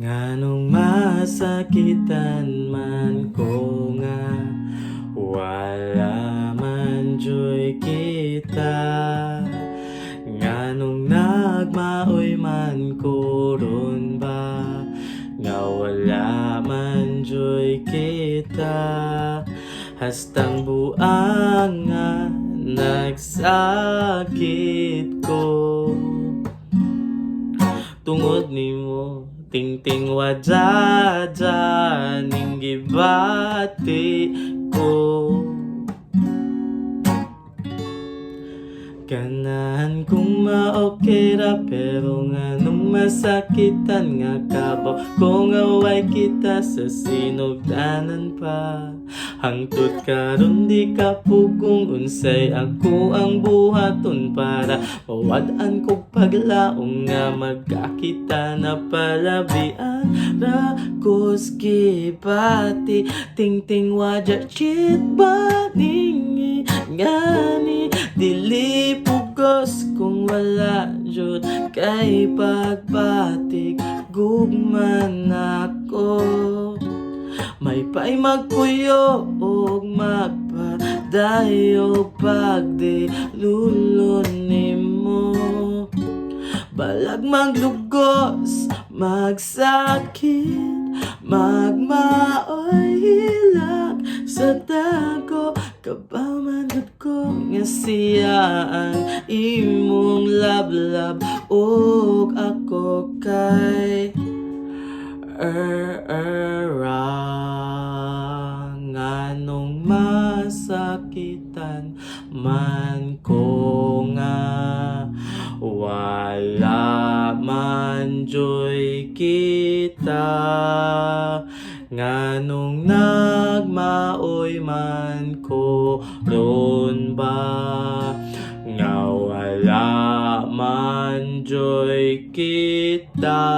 Nganong masakitan man ko nga wala man joy kita. Nganong nagmaoy man ko ron ba nga wala man joy kita. Hastang buang nga nagsakit ko tungod nimo. Ting-ting wadja ning gibati ko. Ganahan kong maokera pero nga nung masakitan nga kabaw ko nga way kita sa sinugdanan pa. Hangtod karon di ka pugong unsay ako ang buhaton para mawad-an kog paglaong nga magkakita na palabian. Rakos gibati ting-ting wadya chit ba ningi ngani dili pugos kung wala jud kay pagbatik gugman ako. May pa'y magpuyo og magpadayo pagdi lulon nimo. Balag maglugos, magsakit, magmaoy hilak sa dago. Kabamanod ko nga siyaan imong lablab og ako kay nganong masakitan man ko nga wala man joy kita. Nganong nagmaoy man ko ron ba nga wala man joy kita.